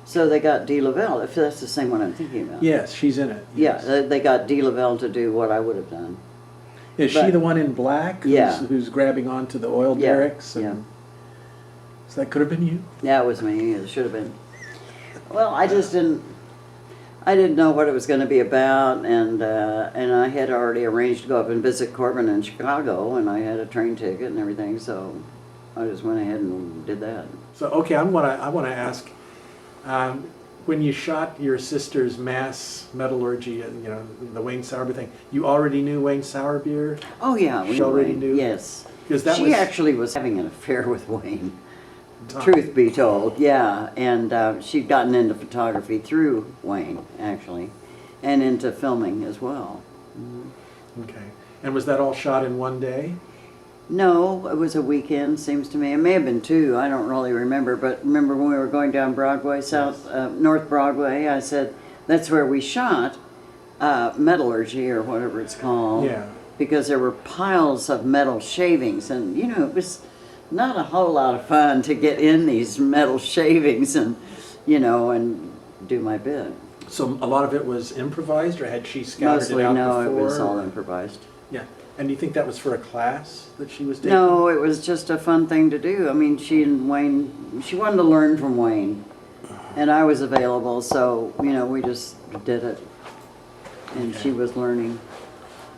Speaker 2: So they got Dee Lavelle, if that's the same one I'm thinking about.
Speaker 1: Yes, she's in it. Yes.
Speaker 2: Yeah, they got Dee Lavelle to do what I would have done.
Speaker 1: Is she the one in black?
Speaker 2: Yeah.
Speaker 1: Who's grabbing onto the oil derricks?
Speaker 2: Yeah.
Speaker 1: So that could have been you.
Speaker 2: Yeah, it was me. It should have been. Well, I just didn't know what it was going to be about, and I had already arranged to go up and visit Corbin in Chicago, and I had a train ticket and everything, so I just went ahead and did that.
Speaker 1: So okay, I want to ask, when you shot your sister's Mass Metallurgy, you know, the Wayne Sourbeer thing, you already knew Wayne Sourbeer?
Speaker 2: Oh yeah,
Speaker 1: she already knew.
Speaker 2: Yes,
Speaker 1: because
Speaker 2: she actually was having an affair with Wayne. Truth be told, yeah, and she'd gotten into photography through Wayne, actually, and into filming as well.
Speaker 1: Okay, and was that all shot in one day?
Speaker 2: No, it was a weekend, seems to me. It may have been 2, I don't really remember. But remember when we were going down Broadway, North Broadway, I said, that's where we shot metallurgy or whatever it's called.
Speaker 1: Yeah.
Speaker 2: Because there were piles of metal shavings, and you know, it was not a whole lot of fun to get in these metal shavings and, you know, and do my bit.
Speaker 1: So a lot of it was improvised, or had she scouted
Speaker 2: Mostly,
Speaker 1: it out
Speaker 2: no,
Speaker 1: before?
Speaker 2: it was all improvised.
Speaker 1: Yeah. And do you think that was for a class that she was taking?
Speaker 2: No, it was just a fun thing to do. I mean, she and Wayne, she wanted to learn from Wayne, and I was available, so, you know, we just did it. And she was learning.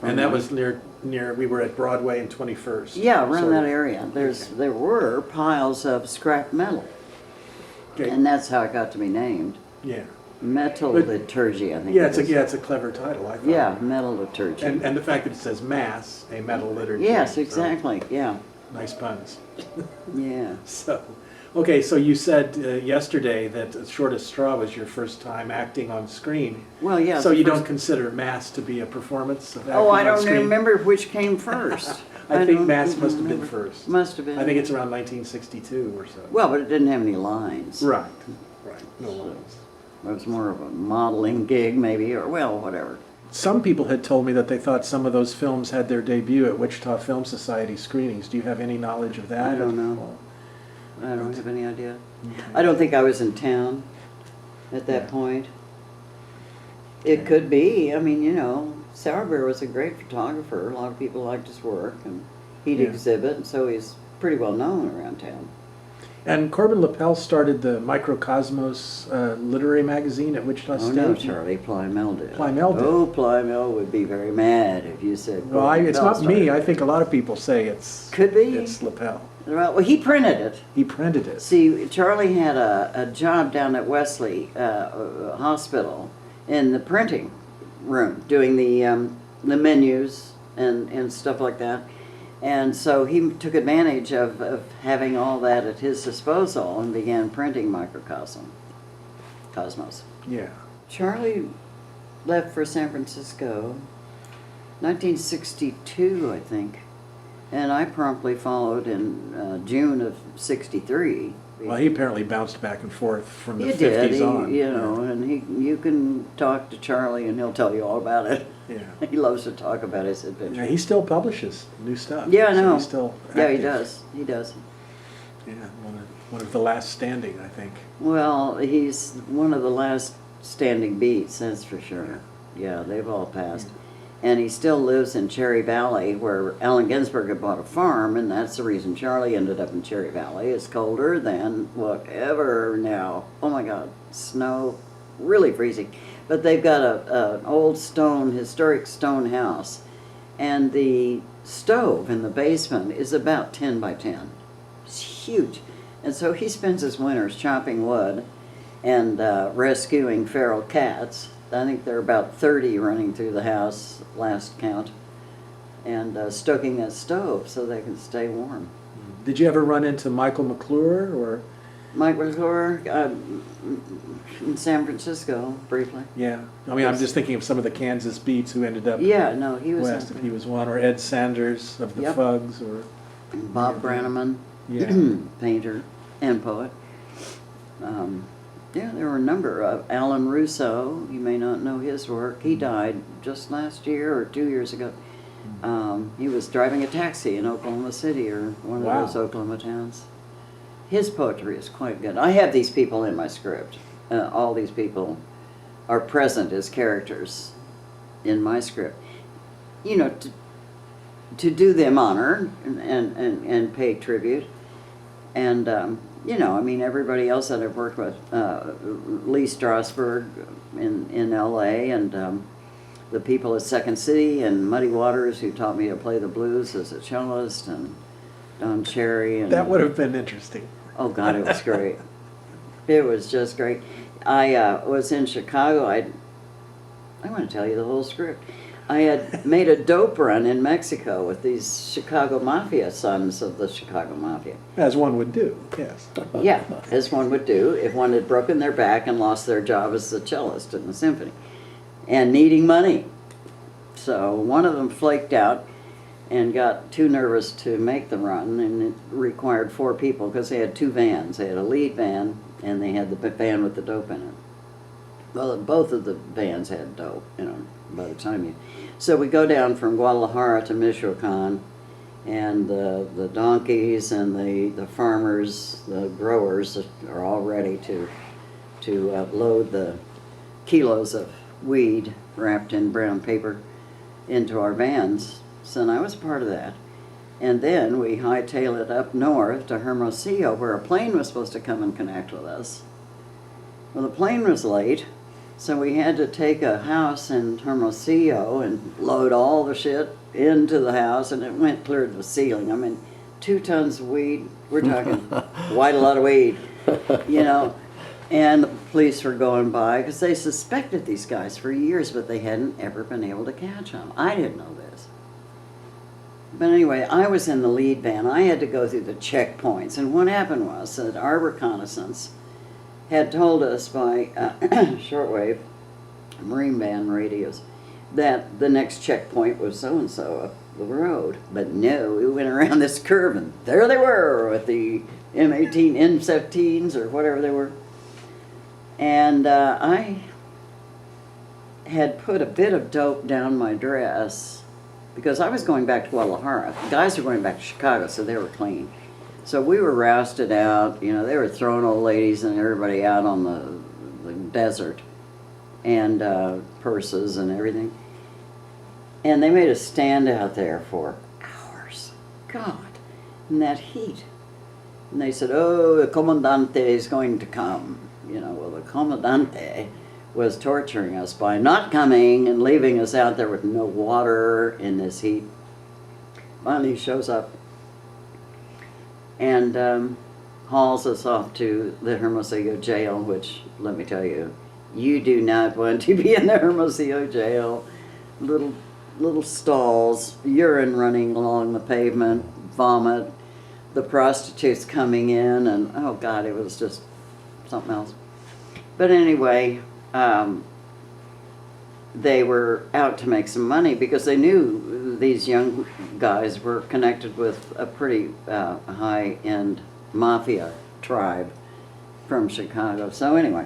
Speaker 1: And that was near, we were at Broadway and 21st.
Speaker 2: Yeah, around
Speaker 1: sort
Speaker 2: that
Speaker 1: of.
Speaker 2: area. There were piles of scrap metal,
Speaker 1: Okay.
Speaker 2: and that's how it got to be named.
Speaker 1: Yeah.
Speaker 2: Metal
Speaker 1: But-
Speaker 2: liturgy, I think.
Speaker 1: Yeah,
Speaker 2: it is.
Speaker 1: it's a clever title, I thought.
Speaker 2: Yeah, metal liturgy.
Speaker 1: And the fact that it says Mass, a metal liturgy.
Speaker 2: Yes,
Speaker 1: so
Speaker 2: exactly. Yeah,
Speaker 1: nice puns.
Speaker 2: yeah.
Speaker 1: So, okay, so you said yesterday that Shortest Straw was your first time acting on screen.
Speaker 2: Well, yeah.
Speaker 1: So
Speaker 2: the
Speaker 1: you
Speaker 2: first-
Speaker 1: don't consider Mass to be a performance of acting
Speaker 2: Oh, I
Speaker 1: on
Speaker 2: don't
Speaker 1: screen?
Speaker 2: remember which came first.
Speaker 1: I think
Speaker 2: don't
Speaker 1: Mass
Speaker 2: even
Speaker 1: must have been
Speaker 2: remember.
Speaker 1: first.
Speaker 2: Must have been.
Speaker 1: I think it's around 1962 or so.
Speaker 2: Well, but it didn't have any lines.
Speaker 1: Right, right. No lines.
Speaker 2: It was more of a modeling gig, maybe, or well, whatever.
Speaker 1: Some people had told me that they thought some of those films had their debut at Wichita Film Society screenings. Do you have any knowledge of that?
Speaker 2: I don't know. I don't have any idea. I don't think I was in town at that point. It could be. I mean, you know, Sauerbeer was a great photographer. A lot of people liked his work, and he'd
Speaker 1: Yeah.
Speaker 2: exhibit, and so he's pretty well known around town.
Speaker 1: And Corbin Lapel started the Microcosmos literary magazine at Wichita
Speaker 2: Oh
Speaker 1: State.
Speaker 2: no, Charlie Plymell did.
Speaker 1: Plymell did.
Speaker 2: Oh, Plymell would be very mad if you said.
Speaker 1: Well,
Speaker 2: Corbin
Speaker 1: it's
Speaker 2: Bell
Speaker 1: not me.
Speaker 2: started.
Speaker 1: I think a lot of people say it's
Speaker 2: Could be.
Speaker 1: It's Lapel.
Speaker 2: Well, he printed it.
Speaker 1: He printed it.
Speaker 2: See, Charlie had a job down at Wesley Hospital in the printing room, doing the menus and stuff like that. And so he took advantage of having all that at his disposal and began printing Cosmos.
Speaker 1: Yeah.
Speaker 2: Charlie left for San Francisco 1962, I think. And I promptly followed in June of '63.
Speaker 1: Well, he apparently bounced back and forth from the
Speaker 2: He
Speaker 1: 50s
Speaker 2: did,
Speaker 1: on.
Speaker 2: you know, and you can talk to Charlie and he'll tell you all about it.
Speaker 1: Yeah.
Speaker 2: He loves to talk about his
Speaker 1: Yeah,
Speaker 2: adventures.
Speaker 1: he still publishes new stuff.
Speaker 2: Yeah, I
Speaker 1: so
Speaker 2: know.
Speaker 1: he's still
Speaker 2: Yeah, he
Speaker 1: active.
Speaker 2: does. He does.
Speaker 1: Yeah, one of the last standing, I think.
Speaker 2: Well, he's one of the last standing beats, that's for sure. Yeah, they've all passed. And he still lives in Cherry Valley, where Allen Ginsberg had bought a farm, and that's the reason Charlie ended up in Cherry Valley. It's colder than whatever now. Oh my God, snow, really freezing. But they've got an old historic stone house, and the stove in the basement is about 10 by 10. It's huge. And so he spends his winters chopping wood and rescuing feral cats. I think there are about 30 running through the house, last count, and stoking that stove so they can stay warm.
Speaker 1: Did you ever run into Michael McClure or?
Speaker 2: Mike McClure in San Francisco, briefly.
Speaker 1: Yeah. I mean, I'm just thinking of some of the Kansas beats who ended up
Speaker 2: Yeah, no, he was
Speaker 1: west, if he was one, or Ed Sanders of the
Speaker 2: Yep.
Speaker 1: Fugs, or
Speaker 2: Bob Branneman,
Speaker 1: Yeah.
Speaker 2: painter and poet. Yeah, there were a number of Alan Russo. You may not know his work. He died just last year or 2 years ago. He was driving a taxi in Oklahoma City or one of
Speaker 1: Wow.
Speaker 2: those Oklahoma towns. His poetry is quite good. I have these people in my script. All these people are present as characters in my script. You know, to do them honor and pay tribute. And, you know, I mean, everybody else that I've worked with, Lee Strasberg in L.A., and the people at Second City, and Muddy Waters, who taught me to play the blues as a cellist, and Don Cherry. And,
Speaker 1: that would have been interesting.
Speaker 2: oh, God, it was great. It was just great. I was in Chicago. I want to tell you the whole script. I had made a dope run in Mexico with these Chicago Mafia sons of the Chicago Mafia.
Speaker 1: As one would do, yes.
Speaker 2: Yeah, as one would do if one had broken their back and lost their job as the cellist in the symphony, and needing money. So one of them flaked out, and got too nervous to make the run, and it required 4 people because they had 2 vans. They had a lead van, and they had the van with the dope in it. Well, both of the vans had dope, by the time you... So we go down from Guadalajara to Michoacan, and the donkeys and the farmers, the growers are all ready to load the kilos of weed wrapped in brown paper into our vans. So I was part of that. And then we hightailed it up north to Hermosillo, where a plane was supposed to come and connect with us. Well, the plane was late, so we had to take a house in Hermosillo and load all the shit into the house, and it went clear to the ceiling. I mean, 2 tons of weed. We're talking quite a lot of weed, And the police were going by because they suspected these guys for years, but they hadn't ever been able to catch them. I didn't know this. But anyway, I was in the lead van. I had to go through the checkpoints. And what happened was that our reconnaissance had told us by shortwave marine band radios that the next checkpoint was so-and-so up the road. But no, we went around this curve, and there they were with the M18, M17s, or whatever they were. And I had put a bit of dope down my dress because I was going back to Guadalajara. The guys were going back to Chicago, so they were clean. So we were rousted out. They were throwing old ladies and everybody out on the desert, and purses and everything. And they made us stand out there for hours. God, in that heat. And they said, oh, the Comandante is going to come. Well, the Comandante was torturing us by not coming and leaving us out there with no water in this heat. Finally he shows up and hauls us off to the Hermosillo jail, which, let me tell you, you do not want to be in the Hermosillo jail. Little stalls, urine running along the pavement, vomit, the prostitutes coming in, and oh God, it was just something else. But anyway, they were out to make some money because they knew these young guys were connected with a pretty high-end mafia tribe from Chicago. So anyway,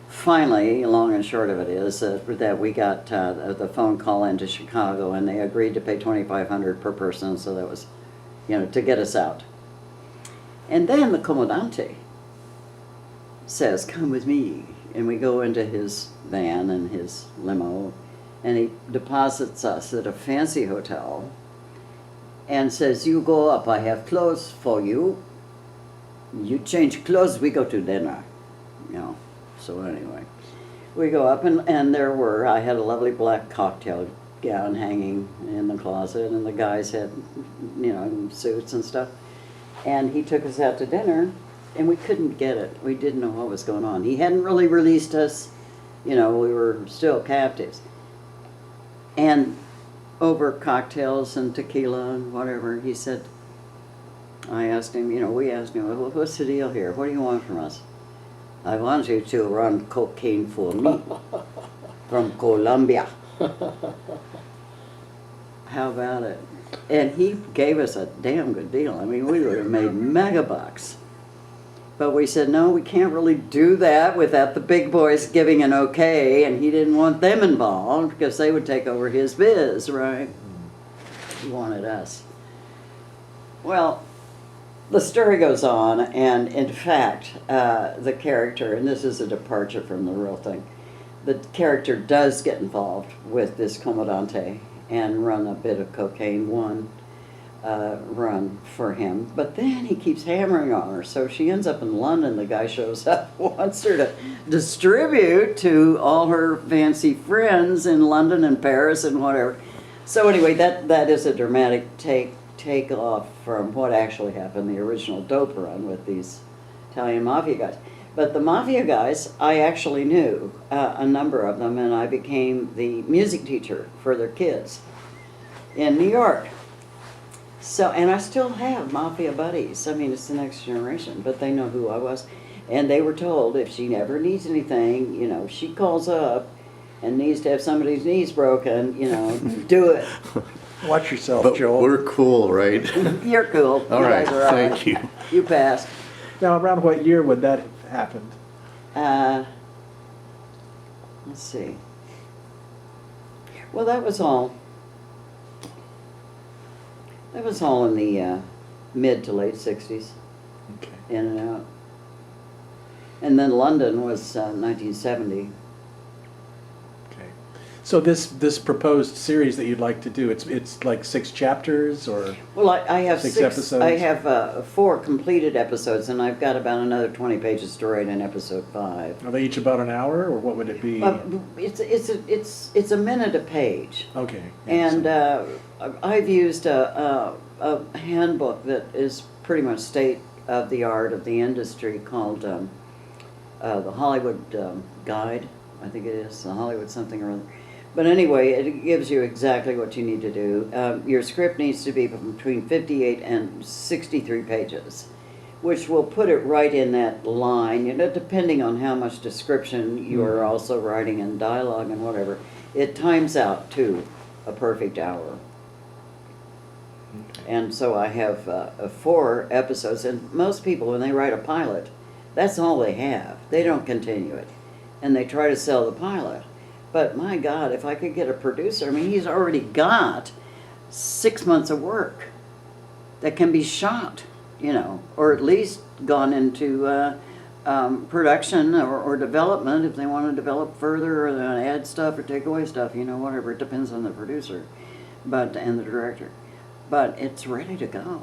Speaker 2: finally, long and short of it is that we got the phone call into Chicago, and they agreed to pay $2,500 per person, so that was, to get us out. And then the Comandante says, come with me. And we go into his van and his limo, and he deposits us at a fancy hotel and says, you go up, I have clothes for you. You change clothes, we go to dinner. So anyway, we go up, and I had a lovely black cocktail gown hanging in the closet, and the guys had, suits and stuff. And he took us out to dinner, and we couldn't get it. We didn't know what was going on. He hadn't really released us. We were still captives. And over cocktails and tequila and whatever, he said, we asked him, well, what's the deal here? What do you want from us? I want you to run cocaine for me from Colombia. How about it? And he gave us a damn good deal. I mean, we would have made mega bucks. But we said, no, we can't really do that without the big boys giving an okay, and he didn't want them involved because they would take over his biz, right? He wanted us. Well, the story goes on, and in fact, the character, and this is a departure from the real thing, the character does get involved with this Comandante and run a bit of cocaine, run for him, but then he keeps hammering on her, so she ends up in London. The guy shows up, wants her to distribute to all her fancy friends in London and Paris and whatever. So anyway, that is a dramatic take off from what actually happened, the original dope run with these Italian mafia guys. But the mafia guys, I actually knew a number of them, and I became the music teacher for their kids in New York. So, and I still have mafia buddies. I mean, it's the next generation, but they know who I was. And they were told if she ever needs anything, she calls up and needs to have somebody's knees broken, do it.
Speaker 1: Watch yourself,
Speaker 3: But
Speaker 1: Joel.
Speaker 3: we're cool, right?
Speaker 2: You're cool.
Speaker 3: All
Speaker 2: You
Speaker 3: right,
Speaker 2: guys are all
Speaker 3: thank you.
Speaker 2: You passed.
Speaker 1: Now, around what year would that have happened?
Speaker 2: Let's see. Well, that was all in the mid to late 60s,
Speaker 1: Okay.
Speaker 2: in and out. And then London was 1970.
Speaker 1: Okay. So this proposed series that you'd like to do, it's like 6 chapters or?
Speaker 2: Well, I have
Speaker 1: Six
Speaker 2: six.
Speaker 1: episodes?
Speaker 2: I have 4 completed episodes, and I've got about another 20 pages to write in episode 5.
Speaker 1: Are they each about an hour, or what would it be?
Speaker 2: It's a minute a page.
Speaker 1: Okay.
Speaker 2: And I've used a handbook that is pretty much state of the art of the industry called the Hollywood Guide, I think it is, the Hollywood something or other. But anyway, it gives you exactly what you need to do. Your script needs to be between 58 and 63 pages, which will put it right in that line, depending on how much description you are also writing and dialogue and whatever. It times out to a perfect hour. And so I have 4 episodes, and most people, when they write a pilot, that's all they have. They don't continue it. And they try to sell the pilot. But my God, if I could get a producer, I mean, he's already got 6 months of work that can be shot, or at least gone into production or development if they want to develop further or add stuff or take away stuff, whatever. It depends on the producer and the director. But it's ready to go.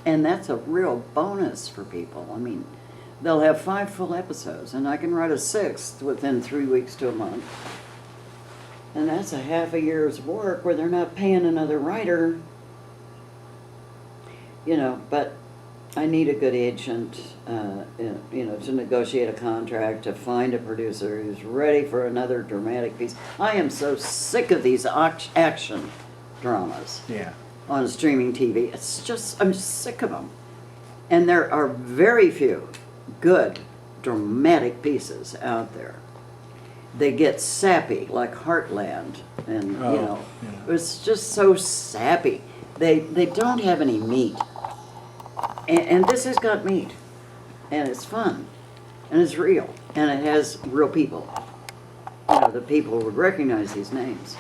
Speaker 2: And that's a real bonus for people. I mean, they'll have 5 full episodes, and I can write a 6th within 3 weeks to a month. And that's a half a year's work where they're not paying another writer. But I need a good agent, to negotiate a contract, to find a producer who's ready for another dramatic piece. I am so sick of these action dramas on streaming TV. I'm just sick of them. And there are very few good dramatic pieces out there. They get sappy, like Heartland, and it's just so sappy. They don't have any meat. And this has got meat, and it's fun, and it's real, and it has real people. The people would recognize these names.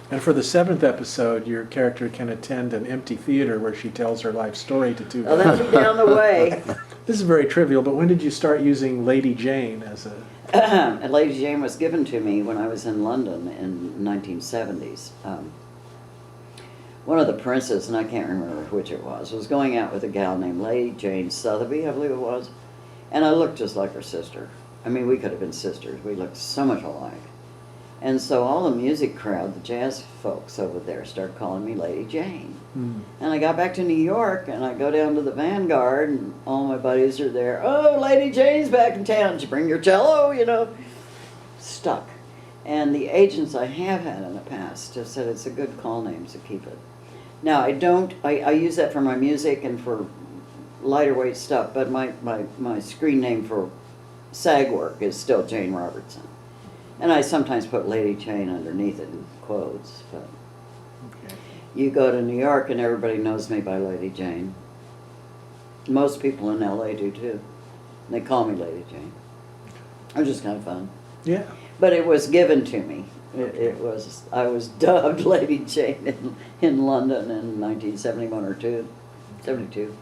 Speaker 1: And for the 7th episode, your character can attend an empty theater where she tells her life story to 2
Speaker 2: Oh, that'll be down the way.
Speaker 1: This is very trivial, but when did you start using Lady Jane as a...
Speaker 2: And Lady Jane was given to me when I was in London in 1970s. One of the princes, and I can't remember which it was going out with a gal named Lady Jane Sotheby, I believe it was. And I looked just like her sister. I mean, we could have been sisters. We looked so much alike. And so all the music crowd, the jazz folks over there, started calling me Lady Jane. And I got back to New York, and I go down to the Vanguard, and all my buddies are there. Oh, Lady Jane's back in town. Did you bring your cello? Stuck. And the agents I have had in the past have said it's a good call name, so keep it. Now, I use that for my music and for lighter weight stuff, but my screen name for SAG work is still Jane Robertson. And I sometimes put Lady Jane underneath it in quotes, but you go to New York and everybody knows me by Lady Jane. Most people in LA do too. They call me Lady Jane. It's just kind of fun.
Speaker 1: Yeah.
Speaker 2: But it was given to me. I was dubbed Lady Jane in London in 1971 or 72.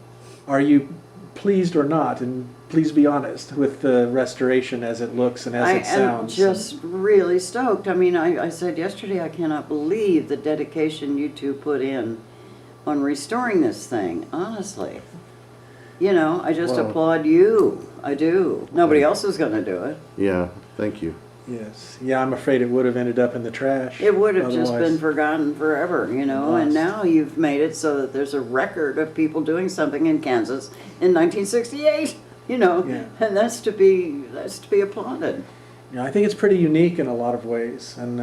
Speaker 1: Are you pleased or not, and please be honest, with the restoration as it looks and as it sounds?
Speaker 2: I am just really stoked. I mean, I said yesterday, I cannot believe the dedication you two put in on restoring this thing, honestly. I just applaud you. I do. Nobody else is going to do it.
Speaker 3: Yeah, thank you.
Speaker 1: Yes. Yeah, I'm afraid it would have ended up in the trash.
Speaker 2: It would have just
Speaker 1: otherwise.
Speaker 2: been forgotten forever, and now you've made it so that there's a record of people doing something in Kansas in 1968, and that's to be applauded.
Speaker 1: Yeah, I think it's pretty unique in a lot of ways, and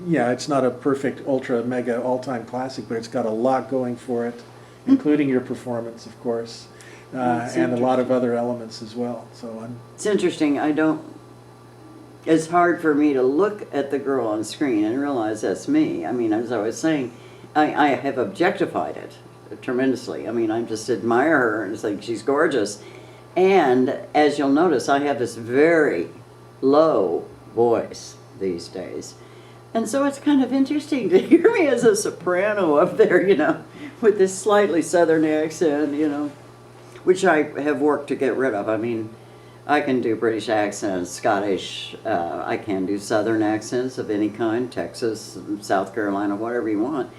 Speaker 1: it's not a perfect, ultra, mega, all-time classic, but it's got a lot going for it, including your performance, of course, and a lot of other elements as well. So
Speaker 2: it's interesting. it's hard for me to look at the girl on screen and realize that's me. I mean, as I was saying, I have objectified it tremendously. I mean, I just admire her and think she's gorgeous. And as you'll notice, I have this very low voice these days. And so it's kind of interesting to hear me as a soprano up there, you know, with this slightly southern accent, you know, which I have worked to get rid of. I mean, I can do British accents, Scottish, I can do southern accents of any kind, Texas, South Carolina, whatever you want.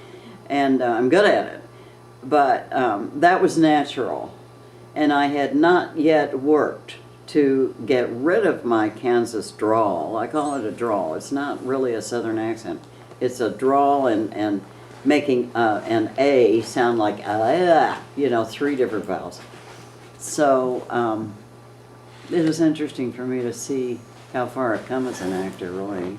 Speaker 2: And I'm good at it. But that was natural. And I had not yet worked to get rid of my Kansas drawl. I call it a drawl. It's not really a southern accent. It's a drawl and making an A sound like you know, 3 different vowels. So it was interesting for me to see how far I've come as an actor, really,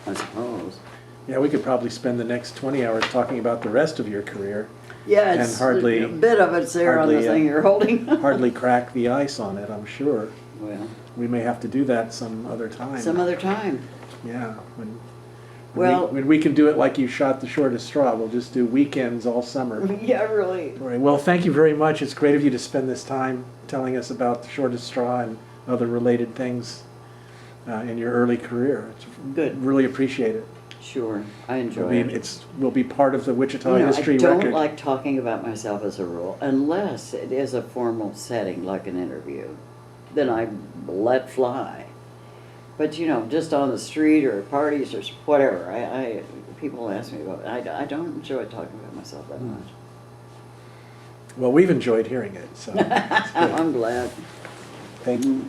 Speaker 2: I suppose.
Speaker 1: Yeah, we could probably spend the next 20 hours talking about the rest of your career.
Speaker 2: Yeah,
Speaker 1: And
Speaker 2: it's
Speaker 1: hardly-
Speaker 2: a bit of it's there on the
Speaker 1: hardly,
Speaker 2: thing you're holding.
Speaker 1: Hardly crack the ice on it, I'm sure.
Speaker 2: Well,
Speaker 1: We may have to do that some other time.
Speaker 2: some other time.
Speaker 1: Yeah,
Speaker 2: Well-
Speaker 1: when we can do it like you shot the shortest straw, we'll just do weekends all summer.
Speaker 2: Yeah, really.
Speaker 1: All right, well, thank you very much. It's great of you to spend this time telling us about the shortest straw and other related things in your early career. It's
Speaker 2: Good.
Speaker 1: Really appreciate it.
Speaker 2: Sure, I enjoy it.
Speaker 1: Will be part of the Wichita
Speaker 2: You know,
Speaker 1: history
Speaker 2: I don't
Speaker 1: record.
Speaker 2: like talking about myself as a rule, unless it is a formal setting like an interview. Then I let fly. But you know, just on the street or at parties or whatever, people ask me about it. I don't enjoy talking about myself that much.
Speaker 1: Well, we've enjoyed hearing it, so
Speaker 2: I'm glad.
Speaker 1: thank you.